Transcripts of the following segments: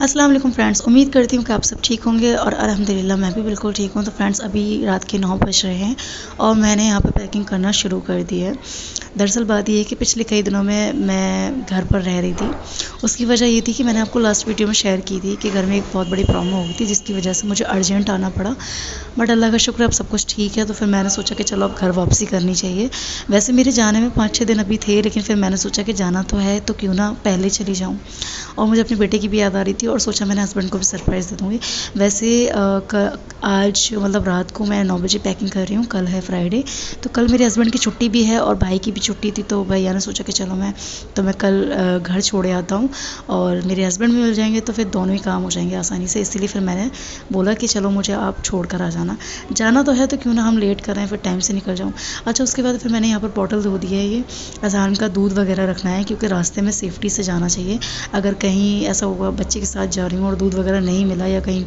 अस्सलाम वालेकुम फ्रेंड्स, उम्मीद करती हूँ कि आप सब ठीक होंगे और अल्हम्दुलिल्लाह मैं भी बिल्कुल ठीक हूँ। तो फ्रेंड्स अभी रात के 9 बज रहे हैं और मैंने यहाँ पे पैकिंग करना शुरू कर दी है। दरअसल बात ये है कि पिछले कई दिनों में मैं घर पर रह रही थी। उसकी वजह ये थी कि मैंने आपको लास्ट वीडियो में शेयर की थी कि घर में एक बहुत बड़ी प्रॉब्लम हो गई थी, जिसकी वजह से मुझे अर्जेंट आना पड़ा। बट अल्लाह का शुक्र अब सब कुछ ठीक है। तो फिर मैंने सोचा कि चलो अब घर वापसी करनी चाहिए। वैसे मेरे जाने में 5-6 दिन अभी थे, लेकिन फिर मैंने सोचा कि जाना तो है तो क्यों ना पहले चली जाऊँ। और मुझे अपने बेटे की भी याद आ रही थी और सोचा मैंने हस्बैंड को भी सरप्राइज़ दे दूँगी। वैसे आज मतलब रात को मैं 9 बजे पैकिंग कर रही हूँ। कल है फ्राइडे, तो कल मेरे हस्बैंड की छुट्टी भी है और भाई की भी छुट्टी थी। तो भैया ने सोचा कि चलो मैं कल घर छोड़े आता हूँ और मेरे हस्बैंड भी मिल जाएंगे, तो फिर दोनों ही काम हो जाएंगे आसानी से। इसीलिए फिर मैंने बोला कि चलो मुझे आप छोड़ कर आ जाना तो है, तो क्यों ना हम लेट कर रहे हैं, फिर टाइम से निकल जाऊँ। अच्छा, उसके बाद फिर मैंने यहाँ पर बॉटल धो दी है। ये अज़ान का दूध वगैरह रखना है, क्योंकि रास्ते में सेफ्टी से जाना चाहिए। अगर कहीं ऐसा हुआ बच्चे के साथ जा रही हूँ और दूध वगैरह नहीं मिला, या कहीं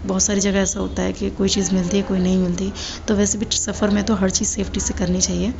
बहुत सारी जगह ऐसा होता है कि कोई चीज़ मिलती है कोई नहीं मिलती, तो वैसे भी सफ़र में तो हर चीज़ सेफ्टी से करनी चाहिए।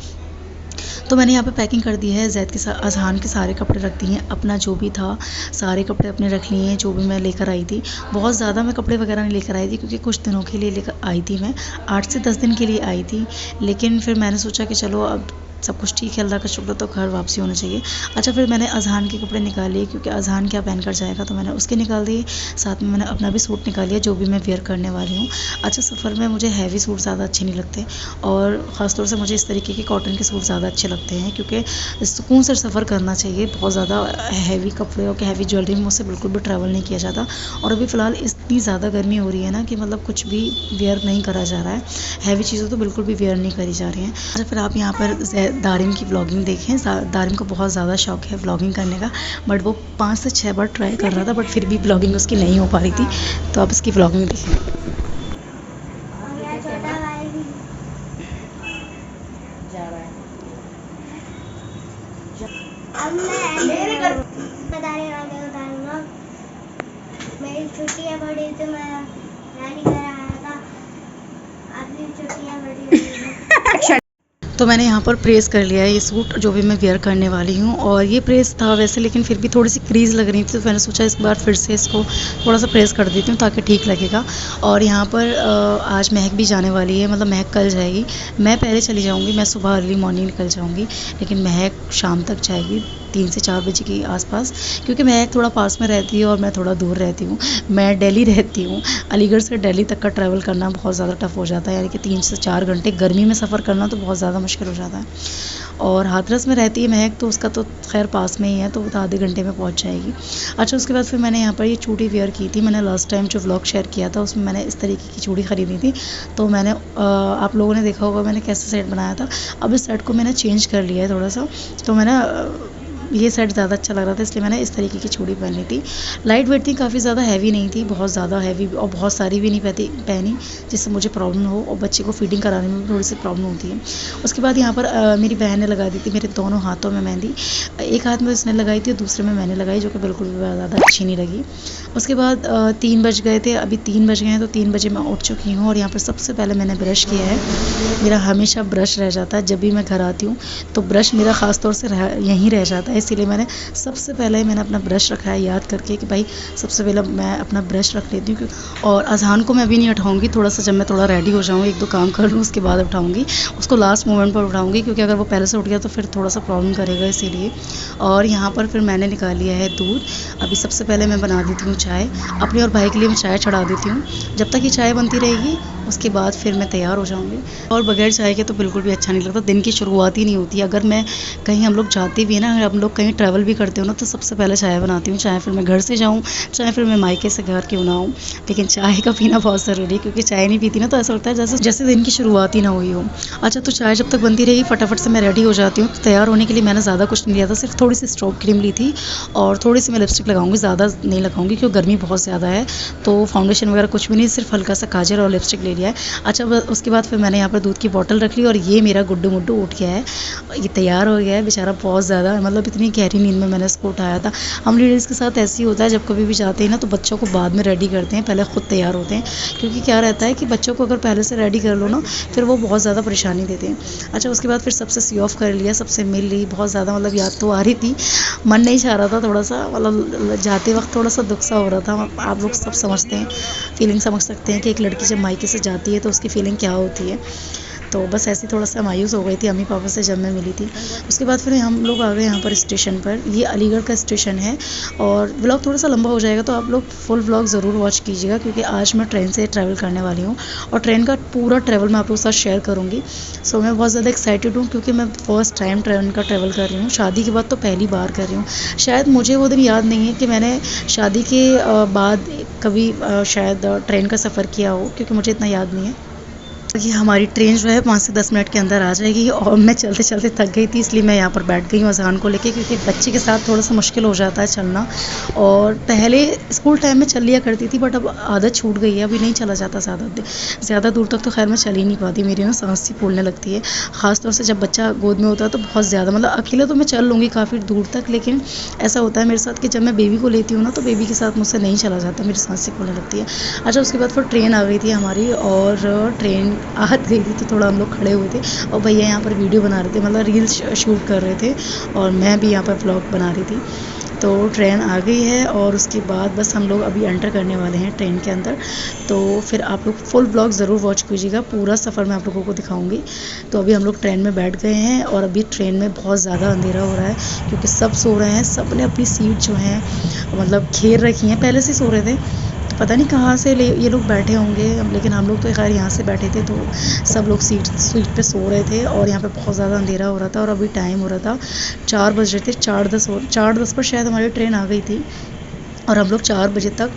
तो मैंने यहाँ पे पैकिंग कर दी है। जैद के साथ अज़हान के सारे कपड़े रख दिए हैं, अपना जो भी था सारे कपड़े अपने रख लिए हैं जो भी मैं लेकर आई थी। बहुत ज़्यादा मैं कपड़े वगैरह नहीं लेकर आई थी, क्योंकि कुछ दिनों के लिए लेकर आई थी। मैं 8 से 10 दिन के लिए आई थी, लेकिन फिर मैंने सोचा कि चलो अब सब कुछ ठीक है, अल्लाह का शुक्र, तो घर वापसी होना चाहिए। अच्छा, फिर मैंने अज़हान के कपड़े निकाल लिए, क्योंकि अज़हान क्या पहन कर जाएगा, तो मैंने उसके निकाल दिए। साथ में मैंने अपना भी सूट निकाल लिया जो भी मैं वेयर करने वाली हूँ। अच्छा, सफ़र में मुझे हैवी सूट ज़्यादा अच्छे नहीं लगते, और ख़ासतौर से मुझे इस तरीके के कॉटन के सूट ज़्यादा अच्छे लगते हैं, क्योंकि सुकून से सफ़र करना चाहिए। बहुत ज़्यादा हैवी कपड़े और हैवी ज्वेलरी में मुझसे बिल्कुल भी ट्रैवल नहीं किया जाता। और अभी फ़िलहाल इतनी ज़्यादा गर्मी हो रही है ना कि मतलब कुछ भी वेयर नहीं करा जा रहा है। हैवी चीज़ें तो बिल्कुल भी वेयर नहीं करी जा रही हैं। अच्छा, फिर आप यहाँ पर दारिम की व्लॉगिंग देखें। दारिम को बहुत ज़्यादा शौक है व्लॉगिंग करने का, बट वो 5 से 6 बार ट्राई कर रहा था, बट फिर भी व्लॉगिंग उसकी नहीं हो पा रही थी। तो आप इसकी व्लॉगिंग देखें। अब मैं बताऊंगा। मेरी छुट्टियाँ बड़ी तो मैं नानी घर आया था। अपनी छुट्टियाँ बड़ी तो मैंने यहाँ पर प्रेस कर लिया है ये सूट जो भी मैं वेयर करने वाली हूँ। और ये प्रेस था वैसे, लेकिन फिर भी थोड़ी सी क्रीज़ लग रही थी, तो मैंने सोचा इस बार फिर से इसको थोड़ा सा प्रेस कर देती हूँ ताकि ठीक लगेगा। और यहाँ पर आज महक भी जाने वाली है, मतलब महक कल जाएगी। मैं पहले चली जाऊँगी, मैं सुबह अर्ली मॉर्निंग निकल जाऊँगी, लेकिन महक शाम तक जाएगी 3 से 4 बजे के आसपास, क्योंकि महक थोड़ा पास में रहती है और मैं थोड़ा दूर रहती हूँ। मैं दिल्ली रहती हूँ, अलीगढ़ से दिल्ली तक का ट्रैवल करना बहुत ज़्यादा टफ़ हो जाता है, यानी कि 3 से 4 घंटे गर्मी में सफ़र करना तो बहुत ज़्यादा मुश्किल हो जाता है। और हाथरस में रहती है महक, तो उसका तो खैर पास में ही है, तो वो तो आधे घंटे में पहुंच जाएगी। अच्छा, उसके बाद फिर मैंने यहाँ पर ये चूड़ी वेयर की थी। मैंने लास्ट टाइम जो व्लॉग शेयर किया था उसमें मैंने इस तरीके की चूड़ी ख़रीदी थी। तो मैंने आप लोगों ने देखा होगा मैंने कैसे सेट बनाया था। अब इस सेट को मैंने चेंज कर लिया है थोड़ा सा, तो मैंने ये सेट ज़्यादा अच्छा लग रहा था, इसलिए मैंने इस तरीके की चूड़ी पहनी थी। लाइट वेट थी, काफ़ी ज़्यादा हैवी नहीं थी, बहुत ज़्यादा हैवी और बहुत सारी भी नहीं पहनी जिससे मुझे प्रॉब्लम हो, और बच्चे को फीडिंग कराने में भी थोड़ी सी प्रॉब्लम होती है। उसके बाद यहाँ पर मेरी बहन ने लगा दी थी मेरे दोनों हाथों में मेहंदी। एक हाथ में उसने लगाई थी और दूसरे में मैंने लगाई, जो कि बिल्कुल भी ज़्यादा अच्छी नहीं लगी। उसके बाद 3 बज गए थे, अभी 3 बज गए हैं, तो 3 बजे मैं उठ चुकी हूँ। और यहाँ पर सबसे पहले मैंने ब्रश किया है। मेरा हमेशा ब्रश रह जाता है, जब भी मैं घर आती हूँ तो ब्रश मेरा ख़ास तौर से यहीं रह जाता है, इसीलिए मैंने सबसे पहले मैंने अपना ब्रश रखा है, याद करके कि भाई सबसे पहले मैं अपना ब्रश रख लेती हूँ। और अज़हान को मैं अभी नहीं उठाऊँगी, थोड़ा सा जब मैं थोड़ा रेडी हो जाऊँ, 1-2 काम कर लूँ, उसके बाद उठाऊँगी उसको। लास्ट मोमेंट पर उठाऊँगी, क्योंकि अगर वो पहले से उठ गया तो फिर थोड़ा सा प्रॉब्लम करेगा, इसीलिए। और यहाँ पर फिर मैंने निकाल लिया है दूध। अभी सबसे पहले मैं बना देती हूँ चाय अपने और भाई के लिए। मैं चाय चढ़ा देती हूँ, जब तक ये चाय बनती रहेगी उसके बाद फिर मैं तैयार हो जाऊँगी। और बगैर चाय के तो बिल्कुल भी अच्छा नहीं लगता, दिन की शुरुआत ही नहीं होती। अगर मैं कहीं हम लोग जाते भी हैं ना, हम लोग कहीं ट्रैवल भी करते हो ना, तो सबसे पहले चाय बनाती हूँ। चाहे फिर मैं घर से जाऊँ, चाहे फिर मैं मायके से घर क्यों ना आऊँ, लेकिन चाय का पीना बहुत ज़रूरी है, क्योंकि चाय नहीं पीती ना तो ऐसा लगता है जैसे दिन की शुरुआत ही ना हुई हो। अच्छा, तो चाय जब तक बनती रही फटाफट से मैं रेडी हो जाती हूँ। तो तैयार होने के लिए मैंने ज़्यादा कुछ नहीं लिया था, सिर्फ थोड़ी सी स्ट्रोब क्रीम ली थी और थोड़ी सी मैं लिपस्टिक लगाऊंगी, ज़्यादा नहीं लगाऊंगी क्योंकि गर्मी बहुत ज़्यादा है। तो फाउंडेशन वगैरह कुछ भी नहीं, सिर्फ हल्का सा काजल और लिपस्टिक ले लिया है। अच्छा उसके बाद फिर मैंने यहाँ पर दूध की बोतल रख ली और ये मेरा गुड्डू मुड्डू उठ गया है, ये तैयार हो गया है बेचारा बहुत ज़्यादा, मतलब इतनी गहरी नींद में मैंने इसको उठाया था। हम लेडीज़ के साथ ऐसे ही होता है, जब कभी भी जाते हैं ना तो बच्चों को बाद में रेडी करते हैं, पहले ख़ुद तैयार होते हैं, क्योंकि क्या रहता है कि बच्चों को अगर पहले से रेडी कर लो ना फिर वो बहुत ज़्यादा परेशानी देते हैं। अच्छा उसके बाद फिर सबसे सी ऑफ कर लिया, सबसे मिल ली, बहुत ज़्यादा मतलब याद तो आ रही थी, मन नहीं चाह रहा था, थोड़ा सा मतलब जाते वक्त थोड़ा सा दुख सा हो रहा था। आप लोग सब समझते हैं, फीलिंग समझ सकते हैं कि एक लड़की जब मायके से जाती है तो उसकी फ़ीलिंग क्या होती है। तो बस ऐसे थोड़ा सा मायूस हो गई थी अम्मी पापा से जब मैं मिली थी। उसके बाद फिर हम लोग आ गए यहाँ पर स्टेशन पर, ये अलीगढ़ का स्टेशन है और व्लॉग थोड़ा सा लंबा हो जाएगा तो आप लोग फुल व्लॉग ज़रूर वॉच कीजिएगा, क्योंकि आज मैं ट्रेन से ट्रैवल करने वाली हूँ और ट्रेन का पूरा ट्रैवल मैं आप लोगों के साथ शेयर करूँगी। सो मैं बहुत ज़्यादा एक्साइटेड हूँ, क्योंकि मैं फर्स्ट टाइम ट्रेन का ट्रैवल कर रही हूँ, शादी के बाद तो पहली बार कर रही हूँ। शायद मुझे वो दिन याद नहीं है कि मैंने शादी के बाद कभी शायद ट्रेन का सफ़र किया हो, क्योंकि मुझे इतना याद नहीं है। ये हमारी ट्रेन जो है 5 से 10 मिनट के अंदर आ जाएगी और मैं चलते चलते थक गई थी, इसलिए मैं यहाँ पर बैठ गई हूँ अज़ान को लेके, क्योंकि बच्चे के साथ थोड़ा सा मुश्किल हो जाता है चलना। और पहले स्कूल टाइम में चल लिया करती थी, बट अब आदत छूट गई है, अभी नहीं चला जाता ज़्यादा दूर तक तो खैर मैं चल ही नहीं पाती, मेरी ना सांस सी फूलने लगती है, ख़ासतौर से जब बच्चा गोद में होता है तो बहुत ज़्यादा, मतलब अकेले तो मैं चल लूँगी काफ़ी दूर तक, लेकिन ऐसा होता है मेरे साथ कि जब मैं बेबी को लेती हूँ ना तो बेबी के साथ मुझसे नहीं चला जाता, मेरी सांस सी फूलने लगती है। अच्छा उसके बाद फिर ट्रेन आ गई थी हमारी और ट्रेन आ गई थी तो थोड़ा हम लोग खड़े हुए थे और भैया यहाँ पर वीडियो बना रहे थे, मतलब रील्स शूट कर रहे थे और मैं भी यहाँ पर व्लॉग बना रही थी। तो ट्रेन आ गई है और उसके बाद बस हम लोग अभी एंटर करने वाले हैं ट्रेन के अंदर, तो फिर आप लोग फुल ब्लॉग ज़रूर वॉच कीजिएगा, पूरा सफ़र मैं आप लोगों को दिखाऊंगी। तो अभी हम लोग ट्रेन में बैठ गए हैं और अभी ट्रेन में बहुत ज़्यादा अंधेरा हो रहा है, क्योंकि सब सो रहे हैं, सब ने अपनी सीट जो है मतलब घेर रखी हैं, पहले से सो रहे थे, तो पता नहीं कहाँ से ये लोग बैठे होंगे, लेकिन हम लोग तो खैर यहाँ से बैठे थे, तो सब लोग सीट पे सो रहे थे और यहाँ पे बहुत ज़्यादा अंधेरा हो रहा था और अभी टाइम हो रहा था 4 बज रहे थे, 4:10 पर शायद हमारी ट्रेन आ गई थी और हम लोग 4 बजे तक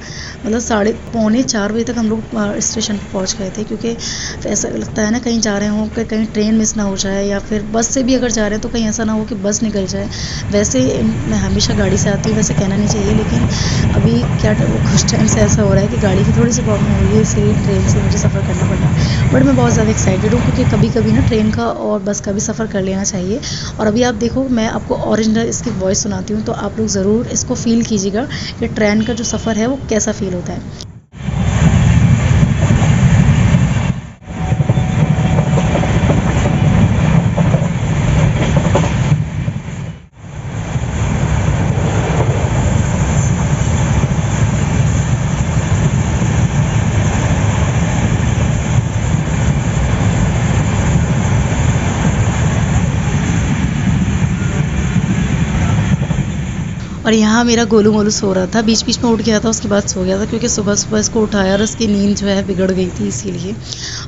मतलब 3:45-4 बजे तक हम लोग स्टेशन पर पहुँच गए थे, क्योंकि ऐसा लगता है ना कहीं जा रहे हों कि कहीं ट्रेन मिस ना हो जाए, या फिर बस से भी अगर जा रहे हैं तो कहीं ऐसा ना हो कि बस निकल जाए। वैसे मैं हमेशा गाड़ी से आती हूँ, वैसे कहना नहीं चाहिए, लेकिन अभी क्या कुछ टाइम से ऐसा हो रहा है कि गाड़ी की थोड़ी सी प्रॉब्लम हो रही है, इसलिए ट्रेन से मुझे सफ़र करना पड़ रहा है। बट मैं बहुत ज़्यादा एक्साइटेड हूँ, क्योंकि कभी कभी ना ट्रेन का और बस का भी सफ़र कर लेना चाहिए। और अभी आप देखो मैं आपको ओरिजिनल इसकी वॉइस सुनाती हूँ, तो आप लोग ज़रूर इसको फ़ील कीजिएगा कि ट्रेन का जो सफ़र है वो कैसा फ़ील होता है। और यहाँ मेरा गोलू मोलू सो रहा था, बीच बीच में उठ गया था, उसके बाद सो गया था, क्योंकि सुबह सुबह इसको उठाया और उसकी नींद जो है बिगड़ गई थी इसीलिए।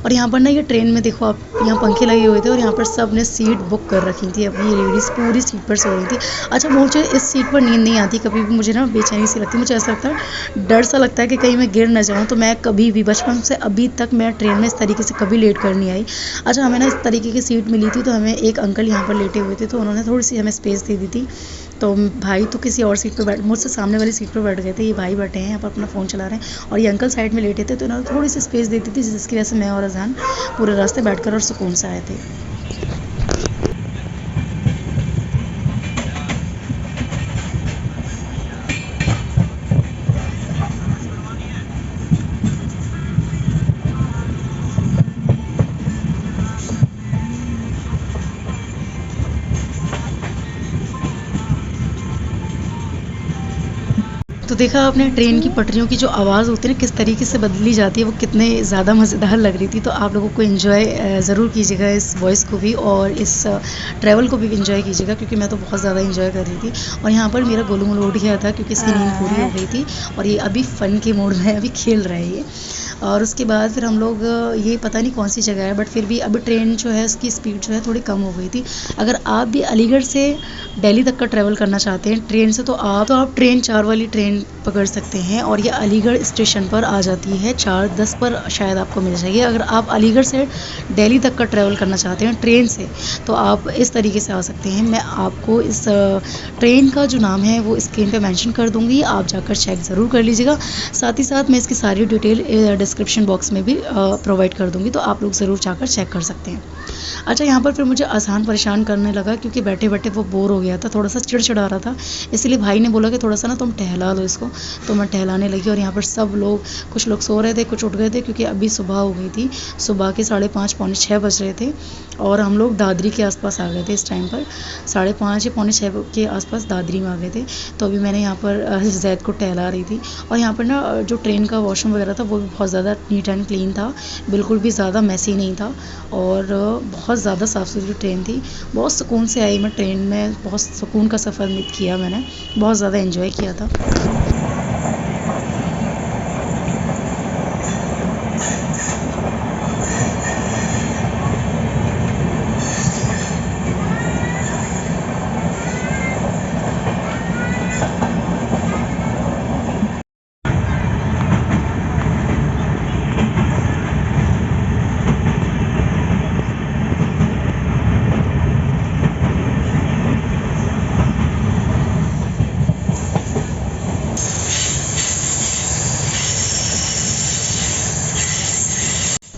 और यहाँ पर ना ये ट्रेन में देखो आप, यहाँ पंखे लगे हुए थे और यहाँ पर सब ने सीट बुक कर रखी थी, अपनी लेडीज़ पूरी सीट पर सो रही थी। अच्छा मुझे इस सीट पर नींद नहीं आती कभी भी, मुझे ना बेचैनी सी लगती है, मुझे ऐसा लगता है, डर सा लगता है कि कहीं मैं गिर ना जाऊँ। तो मैं कभी भी बचपन से अभी तक मैं ट्रेन में इस तरीके से कभी लेट कर नहीं आई। अच्छा हमें ना इस तरीके की सीट मिली थी, तो हमें एक अंकल यहाँ पर लेटे हुए थे, तो उन्होंने थोड़ी सी हमें स्पेस दे दी थी। तो भाई तो किसी और सीट पर बैठ, मुझसे सामने वाली सीट पर बैठ गए थे, ये भाई बैठे हैं यहाँ पर अपना फ़ोन चला रहे हैं और ये अंकल साइड में लेटे थे, तो उन्होंने थोड़ी सी स्पेस देती थी, जिसकी वजह से मैं और अज़ान पूरे रास्ते बैठकर और सुकून से आए थे। तो देखा आपने ट्रेन की पटरियों की जो आवाज़ होती है ना किस तरीके से बदली जाती है, वो कितने ज़्यादा मज़ेदार लग रही थी। तो आप लोगों को एंजॉय ज़रूर कीजिएगा इस वॉइस को भी और इस ट्रैवल को भी एंजॉय कीजिएगा, क्योंकि मैं तो बहुत ज़्यादा एंजॉय कर रही थी। और यहाँ पर मेरा गोलू मोलू उठ गया था, क्योंकि इसकी नींद पूरी हो गई थी और ये अभी फ़न के मूड में अभी खेल रहे हैं ये। और उसके बाद फिर हम लोग, ये पता नहीं कौन सी जगह है, बट फिर भी अभी ट्रेन जो है उसकी स्पीड जो है थोड़ी कम हो गई थी। अगर आप भी अलीगढ़ से दिल्ली तक का ट्रैवल करना चाहते हैं ट्रेन से, तो आप ट्रेन 4 वाली ट्रेन पकड़ सकते हैं और ये अलीगढ़ स्टेशन पर आ जाती है 4:10 पर शायद आपको मिल जाएगी। अगर आप अलीगढ़ से दिल्ली तक का ट्रैवल करना चाहते हैं ट्रेन से तो आप इस तरीके से आ सकते हैं। मैं आपको इस ट्रेन का जो नाम है वो स्क्रीन पे मेंशन कर दूंगी, आप जाकर चेक ज़रूर कर लीजिएगा। साथ ही साथ मैं इसकी सारी डिटेल डिस्क्रिप्शन बॉक्स में भी प्रोवाइड कर दूंगी, तो आप लोग ज़रूर जाकर चेक कर सकते हैं। अच्छा, यहाँ पर फिर मुझे आसान परेशान करने लगा क्योंकि बैठे बैठे वो बोर हो गया था, थोड़ा सा चिड़चिड़ा रहा था। इसलिए भाई ने बोला कि थोड़ा सा ना तुम टहला लो इसको, तो मैं टहलाने लगी। और यहाँ पर सब लोग, कुछ लोग सो रहे थे, कुछ उठ गए थे क्योंकि अभी सुबह हो गई थी। सुबह के 5:30 पौने 6 बज रहे थे और हम लोग दादरी के आसपास आ गए थे। इस टाइम पर 5:30 या पौने 6 के आसपास दादरी में आ गए थे। तो अभी मैंने यहाँ पर जैद को टहला रही थी। और यहाँ पर ना जो ट्रेन का वॉशरूम वगैरह था वो भी बहुत ज़्यादा नीट एंड क्लीन था, बिल्कुल भी ज़्यादा मैसी नहीं था और बहुत ज़्यादा साफ़ सुथरी ट्रेन थी। बहुत सुकून से आई मैं ट्रेन में, बहुत सुकून का सफ़र किया मैंने, बहुत ज़्यादा एंजॉय किया था।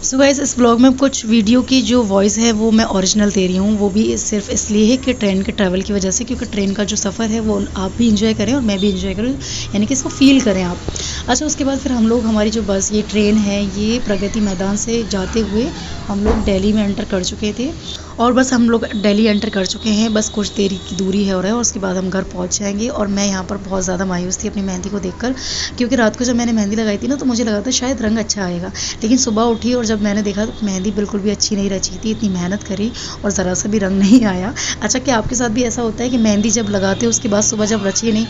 सो गाइस, इस ब्लॉग में कुछ वीडियो की जो वॉइस है वो मैं ओरिजिनल दे रही हूँ, वो भी सिर्फ इसलिए है कि ट्रेन के ट्रैवल की वजह से, क्योंकि ट्रेन का जो सफ़र है वो आप भी इंजॉय करें और मैं भी इंजॉय करूँ, यानी कि इसको फील करें आप। अच्छा, उसके बाद फिर हम लोग, हमारी जो बस, ये ट्रेन है, ये प्रगति मैदान से जाते हुए हम लोग दिल्ली में एंटर कर चुके थे और बस हम लोग दिल्ली एंटर कर चुके हैं। बस कुछ देर की दूरी है और उसके बाद हम घर पहुंच जाएंगे। और मैं यहाँ पर बहुत ज़्यादा मायूस थी अपनी मेहंदी को देखकर, क्योंकि रात को जब मैंने मेहंदी लगाई थी ना तो मुझे लगा था शायद रंग अच्छा आएगा, लेकिन सुबह उठी और जब मैंने देखा तो मेहंदी बिल्कुल भी अच्छी नहीं रची थी। इतनी मेहनत करी और ज़रा सा भी रंग नहीं आया। अच्छा, क्या आपके साथ भी ऐसा होता है कि मेहंदी जब लगाते हो उसके बाद सुबह जब रची नहीं,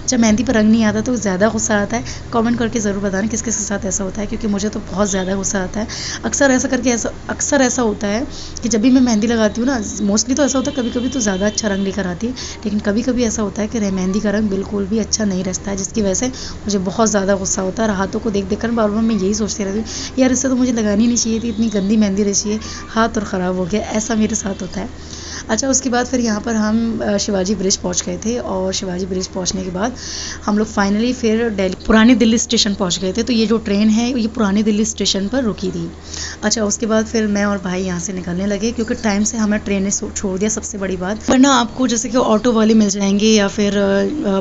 जब मेहंदी पर रंग नहीं आता तो ज़्यादा गुस्सा आता है? कमेंट करके ज़रूर बताना किस किस के साथ ऐसा होता है, क्योंकि मुझे तो बहुत ज़्यादा गुस्सा आता है। अक्सर ऐसा होता है कि जब भी मैं मेहंदी लगाती हूँ ना, मोस्टली तो ऐसा होता है, कभी कभी तो ज़्यादा अच्छा रंग लेकर आती है, लेकिन कभी कभी ऐसा होता है कि मेहंदी का रंग बिल्कुल भी अच्छा नहीं रचता है, जिसकी वजह से मुझे बहुत ज़्यादा गुस्सा होता है। और हाथों को देख देख कर बार बार मैं यही सोचती रहती हूँ, यार इससे तो मुझे लगानी नहीं चाहिए थी, इतनी गंदी मेहंदी रची है, हाथ और ख़राब हो गया। ऐसा मेरे साथ होता है। अच्छा, उसके बाद फिर यहाँ पर हम शिवाजी ब्रिज पहुँच गए थे और शिवाजी ब्रिज पहुँचने के बाद हम लोग फाइनली फिर पुरानी दिल्ली स्टेशन पहुँच गए थे। तो ये जो ट्रेन है ये पुरानी दिल्ली स्टेशन पर रुकी थी। अच्छा, उसके बाद फिर मैं और भाई यहाँ से निकलने लगे क्योंकि टाइम से हमें ट्रेन ने छोड़ दिया, सबसे बड़ी बात। वरना आपको जैसे कि ऑटो वाले मिल जाएंगे या फिर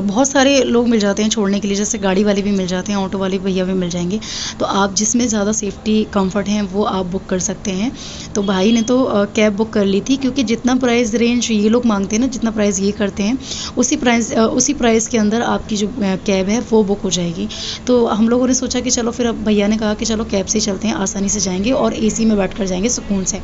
बहुत सारे लोग मिल जाते हैं छोड़ने के लिए, जैसे गाड़ी वाले भी मिल जाते हैं, ऑटो वाले भैया भी मिल जाएंगे। तो आप जिसमें ज़्यादा सेफ्टी कम्फर्ट है वो आप बुक कर सकते हैं। तो भाई ने तो कैब बुक कर ली थी, क्योंकि जितना प्राइस रेंज ये लोग मांगते हैं ना, जितना प्राइस ये करते हैं, उसी प्राइस के अंदर आपकी जो कैब है वो बुक हो जाएगी। तो हम लोगों ने सोचा कि चलो, फिर अब भैया ने कहा कि चलो कैब से ही चलते हैं, आसानी से जाएंगे और एसी में बैठ कर जाएंगे सुकून से।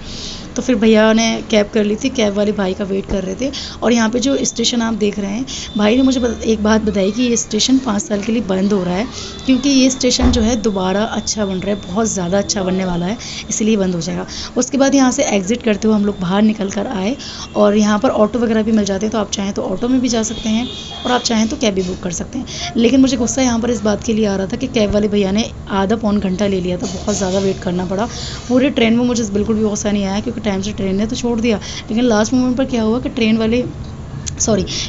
तो फिर भैया ने कैब कर ली थी, कैब वाले भाई का वेट कर रहे थे। और यहाँ पे जो स्टेशन आप देख रहे हैं, भाई ने मुझे एक बात बताई कि ये स्टेशन 5 साल के लिए बंद हो रहा है, क्योंकि ये स्टेशन जो है दोबारा अच्छा बन रहा है, बहुत ज़्यादा अच्छा बनने वाला है, इसलिए बंद हो जाएगा। उसके बाद यहाँ से एग्ज़िट करते हुए हम लोग बाहर निकल कर आए और यहाँ पर ऑटो वगैरह भी मिल जाते हैं, तो आप चाहें तो ऑटो में भी जा सकते हैं और आप चाहें तो कैब भी बुक कर सकते हैं। लेकिन मुझे गुस्सा यहाँ पर इस बात के लिए आ रहा था कि कैब वाले भैया ने आधा पौन घंटा ले लिया था, बहुत ज़्यादा वेट करना पड़ा। पूरे ट्रेन में मुझे बिल्कुल भी गुस्सा नहीं आया, क्योंकि टाइम से ट्रेन ने तो छोड़ दिया, लेकिन लास्ट मोमेंट पर क्या हुआ कि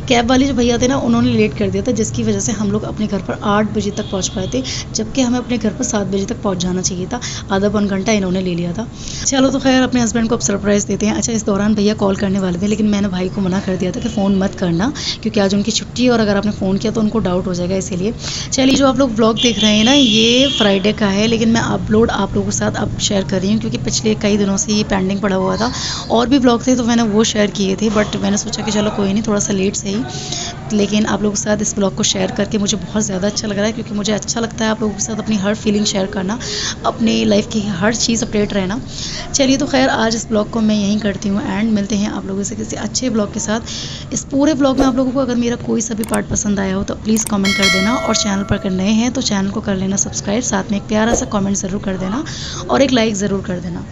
कैब वाले जो भैया थे ना, उन्होंने लेट कर दिया था, जिसकी वजह से हम लोग अपने घर पर 8 बजे तक पहुंच पाए थे, जबकि हमें अपने घर पर 7 बजे तक पहुंच जाना चाहिए था। आधा पौन घंटा इन्होंने ले लिया था। चलो, तो खैर अपने हस्बैंड को अब सरप्राइज़ देते हैं। अच्छा, इस दौरान भैया कॉल करने वाले थे, लेकिन मैंने भाई को मना कर दिया था कि फ़ोन मत करना, क्योंकि आज उनकी छुट्टी है और अगर आपने फ़ोन किया तो उनको डाउट हो जाएगा, इसीलिए। चलिए, जो आप लोग ब्लॉग देख रहे हैं ना, ये फ्राइडे का है, लेकिन मैं अपलोड आप लोगों के साथ अब शेयर कर रही हूँ, क्योंकि पिछले कई दिनों से ये पेंडिंग पड़ा हुआ था। और भी ब्लॉग थे तो मैंने वो शेयर किए थे, बट मैंने सोचा कि चलो कोई नहीं, थोड़ा सा लेट से ही, लेकिन आप लोगों के साथ इस ब्लॉग को शेयर करके मुझे बहुत ज़्यादा अच्छा लग रहा है, क्योंकि मुझे अच्छा लगता है आप लोगों के साथ अपनी हर फीलिंग शेयर करना, अपने लाइफ की हर चीज़ अपडेट रहना। चलिए, तो खैर आज इस ब्लॉग को मैं यहीं करती हूँ एंड मिलते हैं आप लोगों से किसी अच्छे ब्लॉग के साथ। इस पूरे ब्लॉग में आप लोगों को अगर मेरा कोई सा भी पार्ट पसंद आया हो तो प्लीज़ कमेंट कर देना, और चैनल पर अगर नए हैं तो चैनल को कर लेना सब्सक्राइब, साथ में एक प्यारा सा कमेंट ज़रूर कर देना और एक लाइक ज़रूर कर देना।